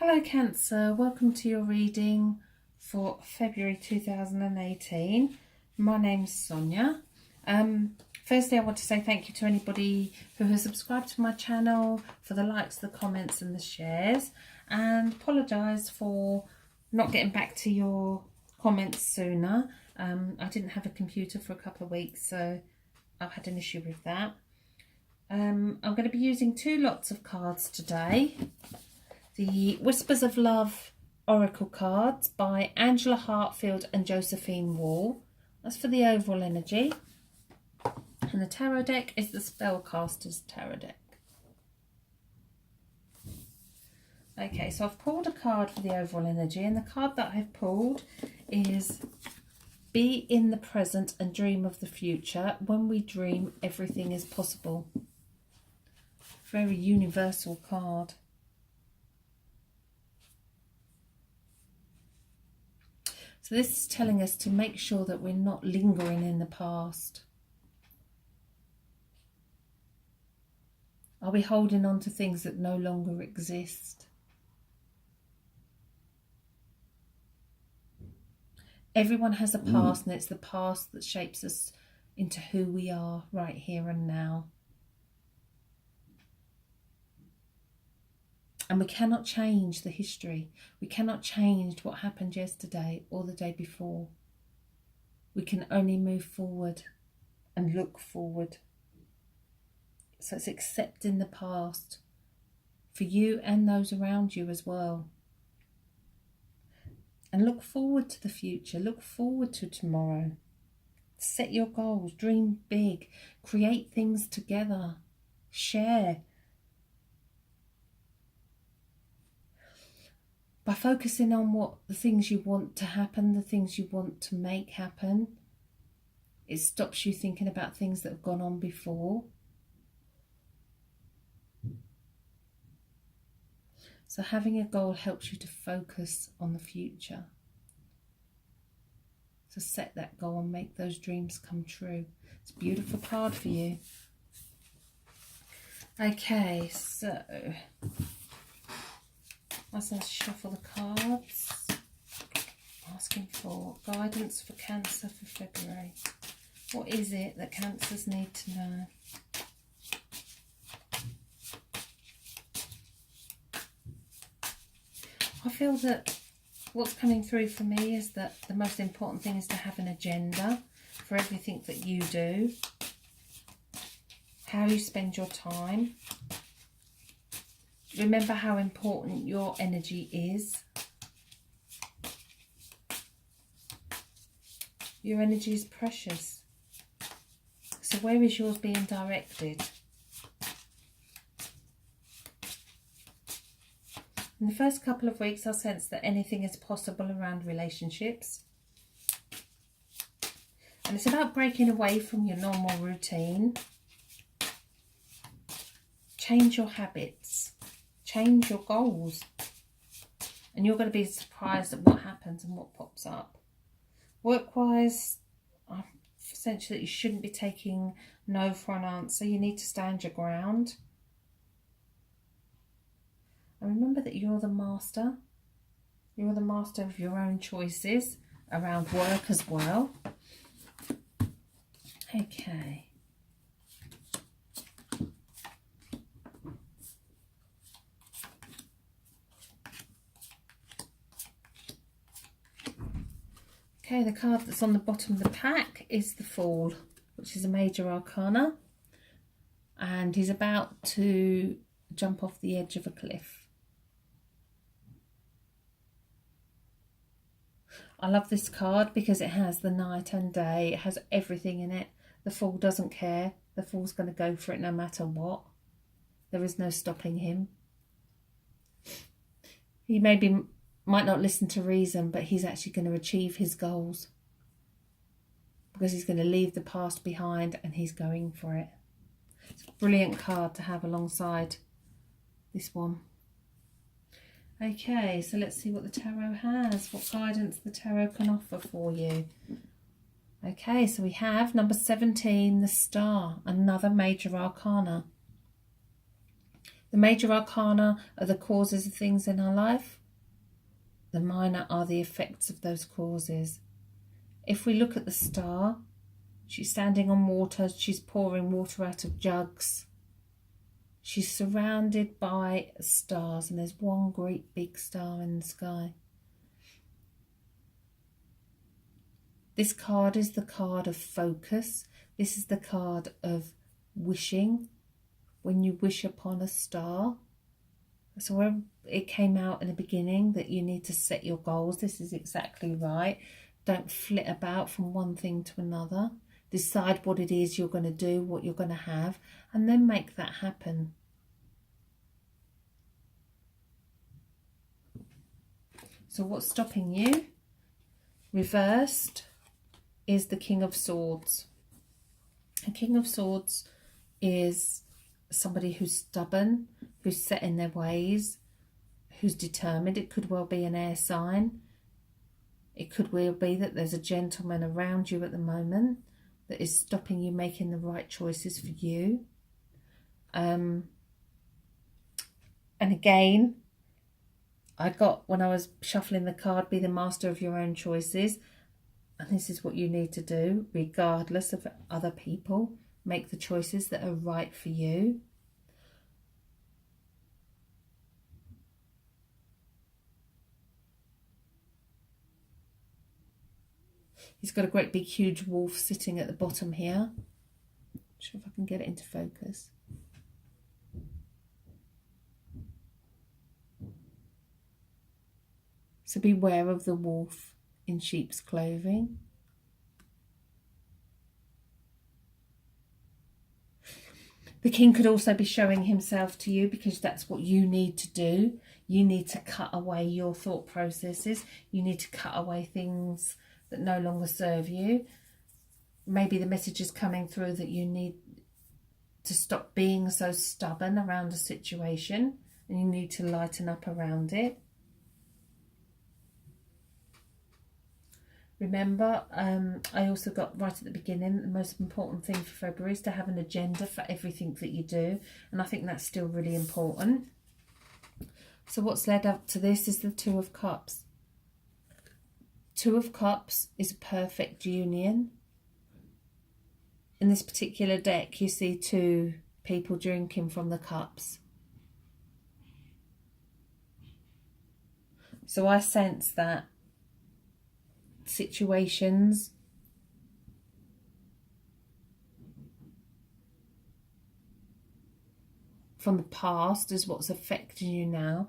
Hello Cancer, welcome to your reading for February 2018. My name's Sonia. Firstly, I want to say thank you to anybody who has subscribed to my channel, for the likes, the comments and the shares, and apologise for not getting back to your comments sooner. I didn't have a computer for a couple of weeks, so I've had an issue with that. I'm going to be using two lots of cards today. The Whispers of Love Oracle cards by Angela Hartfield and Josephine Wall. That's for the overall energy. And the tarot deck is the Spellcaster's Tarot deck. Okay, so I've pulled a card for the overall energy, and the card that I've pulled is Be in the present and dream of the future. When we dream, everything is possible. Very universal card. So this is telling us to make sure that we're not lingering in the past. Are we holding on to things that no longer exist? Everyone has a past, and it's the past that shapes us into who we are right here and now. And we cannot change the history. We cannot change what happened yesterday or the day before. We can only move forward and look forward. So it's accepting the past for you and those around you as well. And look forward to the future. Look forward to tomorrow. Set your goals. Dream big. Create things together. Share. By focusing on what the things you want to happen, the things you want to make happen, it stops you thinking about things that have gone on before. So having a goal helps you to focus on the future. So set that goal and make those dreams come true. It's a beautiful card for you. Okay, so let's shuffle the cards. Asking for guidance for Cancer for February. What is it that Cancers need to know? I feel that what's coming through for me is that the most important thing is to have an agenda for everything that you do. How you spend your time. Remember how important your energy is. Your energy is precious. So where is yours being directed? In the first couple of weeks, I sense that anything is possible around relationships. And it's about breaking away from your normal routine. Change your habits. Change your goals. And you're going to be surprised at what happens and what pops up. Work-wise, I sense that you shouldn't be taking no for an answer. You need to stand your ground. And remember that you're the master. You're the master of your own choices around work as well. Okay. Okay, the card that's on the bottom of the pack is the Fool, which is a major arcana. And he's about to jump off the edge of a cliff. I love this card because it has the night and day. It has everything in it. The Fool doesn't care. The Fool's going to go for it no matter what. There is no stopping him. He might not listen to reason, but he's actually going to achieve his goals. Because he's going to leave the past behind and he's going for it. It's a brilliant card to have alongside this one. Okay, so let's see what the tarot has, what guidance the tarot can offer for you. Okay, so we have number 17, the Star, another major arcana. The major arcana are the causes of things in our life. The minor are the effects of those causes. If we look at the star, she's standing on water. She's pouring water out of jugs. She's surrounded by stars, and there's one great big star in the sky. This card is the card of focus. This is the card of wishing. When you wish upon a star. So where it came out in the beginning that you need to set your goals. This is exactly right. Don't flit about from one thing to another. Decide what it is you're going to do, what you're going to have, and then make that happen. So what's stopping you? Reversed is the King of Swords. The King of Swords is somebody who's stubborn, who's set in their ways, who's determined. It could well be an air sign. It could well be that there's a gentleman around you at the moment that is stopping you making the right choices for you. And again, I got, when I was shuffling the card, be the master of your own choices. And this is what you need to do, regardless of other people. Make the choices that are right for you. He's got a great big huge wolf sitting at the bottom here. Not sure if I can get it into focus. So beware of the wolf in sheep's clothing. The king could also be showing himself to you, because that's what you need to do. You need to cut away your thought processes. You need to cut away things that no longer serve you. Maybe the message is coming through that you need to stop being so stubborn around a situation, and you need to lighten up around it. Remember, I also got right at the beginning, the most important thing for February is to have an agenda for everything that you do. And I think that's still really important. So what's led up to this is the Two of Cups. Two of Cups is a perfect union. In this particular deck, you see two people drinking from the cups. So I sense that situations from the past is what's affecting you now.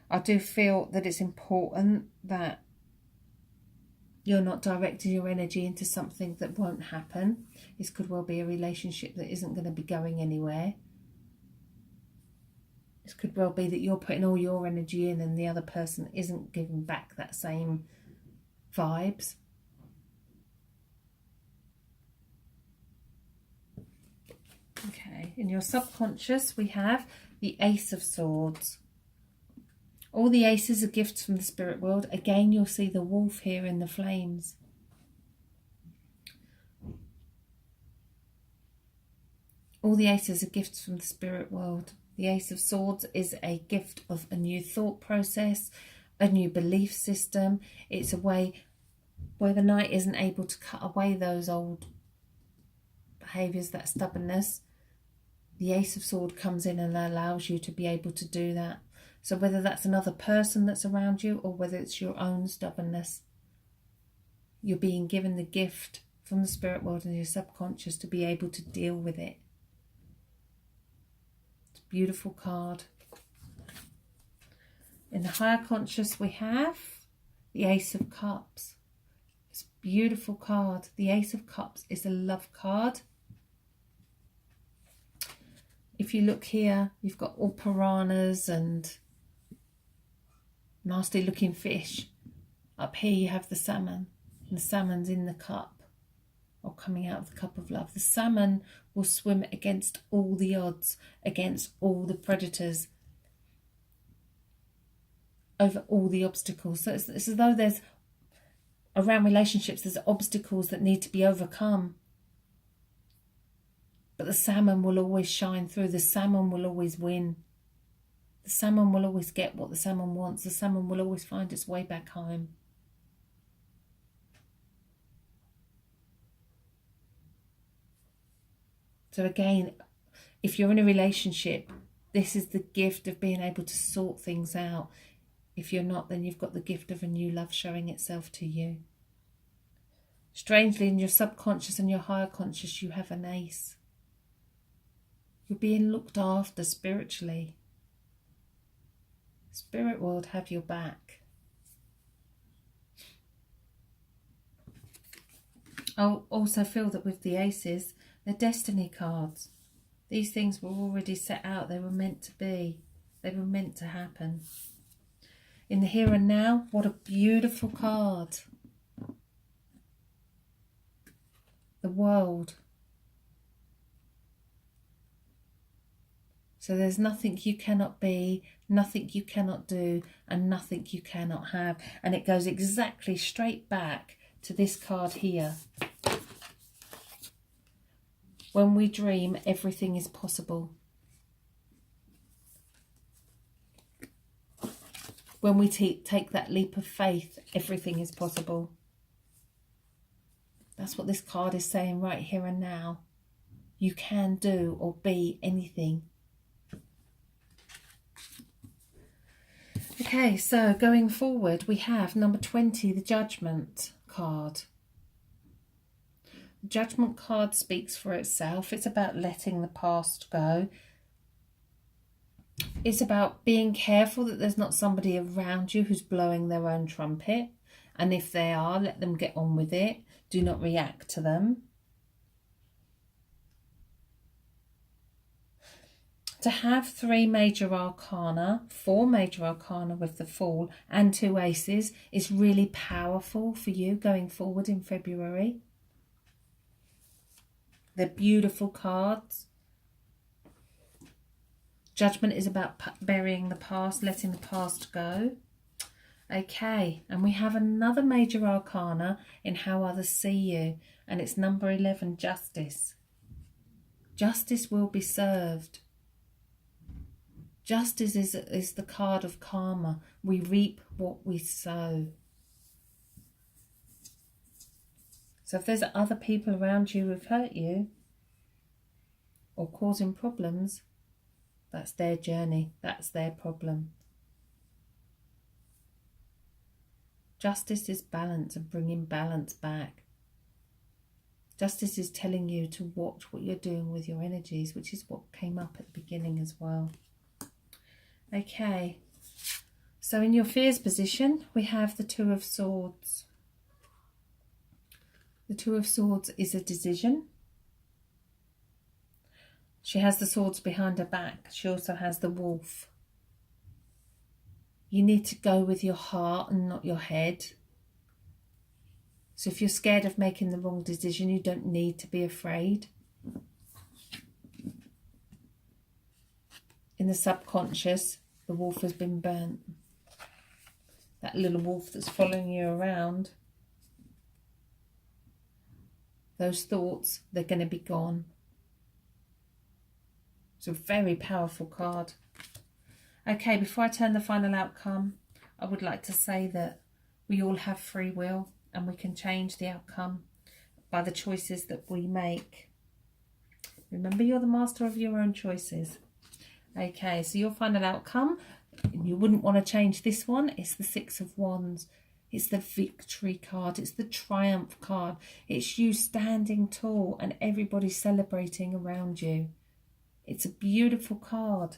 I do feel that it's important that you're not directing your energy into something that won't happen. This could well be a relationship that isn't going to be going anywhere. This could well be that you're putting all your energy in and the other person isn't giving back that same vibes. Okay, in your subconscious we have the Ace of Swords. All the aces are gifts from the spirit world. Again, you'll see the wolf here in the flames. All the aces are gifts from the spirit world. The Ace of Swords is a gift of a new thought process, a new belief system. It's a way where the knight isn't able to cut away those old behaviours, that stubbornness. The Ace of Swords comes in and allows you to be able to do that. So whether that's another person that's around you or whether it's your own stubbornness, you're being given the gift from the spirit world and your subconscious to be able to deal with it. It's a beautiful card. In the higher conscious we have the Ace of Cups. It's a beautiful card. The Ace of Cups is a love card. If you look here, you've got all piranhas and nasty looking fish. Up here you have the salmon, and the salmon's in the cup, or coming out of the cup of love. The salmon will swim against all the odds, against all the predators, over all the obstacles. So it's as though there's, around relationships, there's obstacles that need to be overcome. But the salmon will always shine through. The salmon will always win. The salmon will always get what the salmon wants. The salmon will always find its way back home. So again, if you're in a relationship, this is the gift of being able to sort things out. If you're not, then you've got the gift of a new love showing itself to you. Strangely, in your subconscious and your higher conscious, you have an ace. You're being looked after spiritually. Spirit world have your back. I also feel that with the aces, they're destiny cards. These things were already set out. They were meant to be. They were meant to happen. In the here and now, what a beautiful card. The world. So there's nothing you cannot be, nothing you cannot do, and nothing you cannot have. And it goes exactly straight back to this card here. When we dream, everything is possible. When we take that leap of faith, everything is possible. That's what this card is saying right here and now. You can do or be anything. Okay, so going forward, we have number 20, the Judgment card. The Judgment card speaks for itself. It's about letting the past go. It's about being careful that there's not somebody around you who's blowing their own trumpet. And if they are, let them get on with it. Do not react to them. To have 3 major arcana, 4 major arcana with the Fool and 2 aces is really powerful for you going forward in February. They're beautiful cards. Judgment is about burying the past, letting the past go. Okay, and we have another major arcana in how others see you, and it's number 11, Justice. Justice will be served. Justice is the card of karma. We reap what we sow. So if there's other people around you who've hurt you or causing problems, that's their journey. That's their problem. Justice is balance and bringing balance back. Justice is telling you to watch what you're doing with your energies, which is what came up at the beginning as well. Okay, so in your fears position, we have the Two of Swords. The Two of Swords is a decision. She has the swords behind her back. She also has the wolf. You need to go with your heart and not your head. So if you're scared of making the wrong decision, you don't need to be afraid. In the subconscious, the wolf has been burnt. That little wolf that's following you around, those thoughts, they're going to be gone. It's a very powerful card. Okay, before I turn the final outcome, I would like to say that we all have free will and we can change the outcome by the choices that we make. Remember, you're the master of your own choices. Okay, so your final outcome, you wouldn't want to change this one. It's the Six of Wands. It's the victory card. It's the triumph card. It's you standing tall and everybody celebrating around you. It's a beautiful card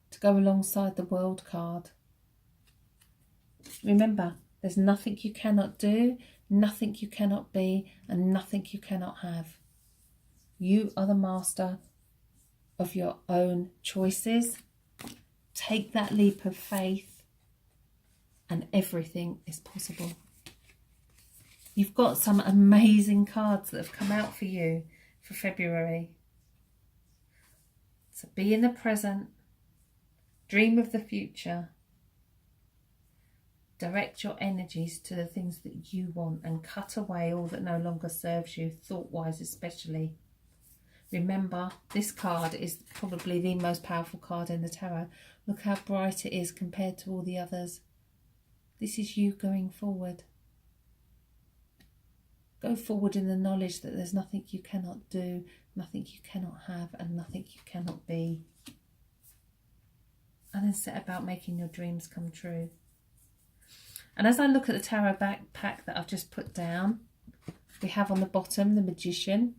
to go alongside the World card. Remember, there's nothing you cannot do, nothing you cannot be, and nothing you cannot have. You are the master of your own choices. Take that leap of faith and everything is possible. You've got some amazing cards that have come out for you for February. So be in the present, dream of the future, direct your energies to the things that you want and cut away all that no longer serves you, thought-wise especially. Remember, this card is probably the most powerful card in the tarot. Look how bright it is compared to all the others. This is you going forward. Go forward in the knowledge that there's nothing you cannot do, nothing you cannot have, and nothing you cannot be. And then set about making your dreams come true. And as I look at the tarot backpack that I've just put down, we have on the bottom the Magician.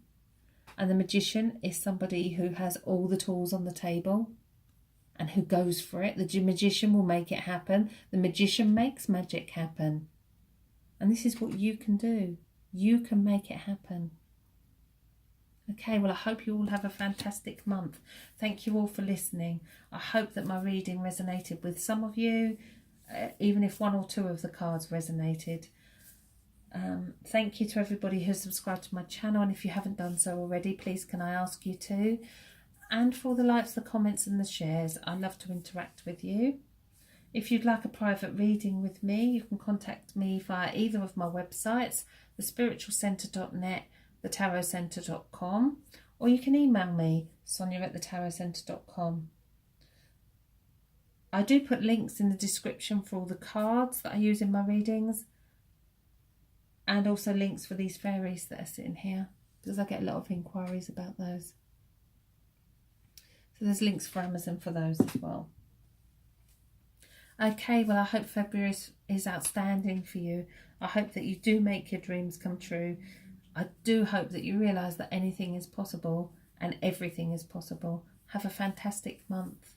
And the Magician is somebody who has all the tools on the table and who goes for it. The Magician will make it happen. The Magician makes magic happen. And this is what you can do. You can make it happen. Okay, well, I hope you all have a fantastic month. Thank you all for listening. I hope that my reading resonated with some of you, even if one or two of the cards resonated. Thank you to everybody who's subscribed to my channel, and if you haven't done so already, please can I ask you to. And for the likes, the comments and the shares, I love to interact with you. If you'd like a private reading with me, you can contact me via either of my websites, thespiritualcentre.net, thetarotcentre.com, or you can email me, sonia@thetarotcentre.com. I do put links in the description for all the cards that I use in my readings, and also links for these fairies that are sitting here, because I get a lot of inquiries about those. So there's links for Amazon for those as well. Okay, well, I hope February is outstanding for you. I hope that you do make your dreams come true. I do hope that you realise that anything is possible and everything is possible. Have a fantastic month.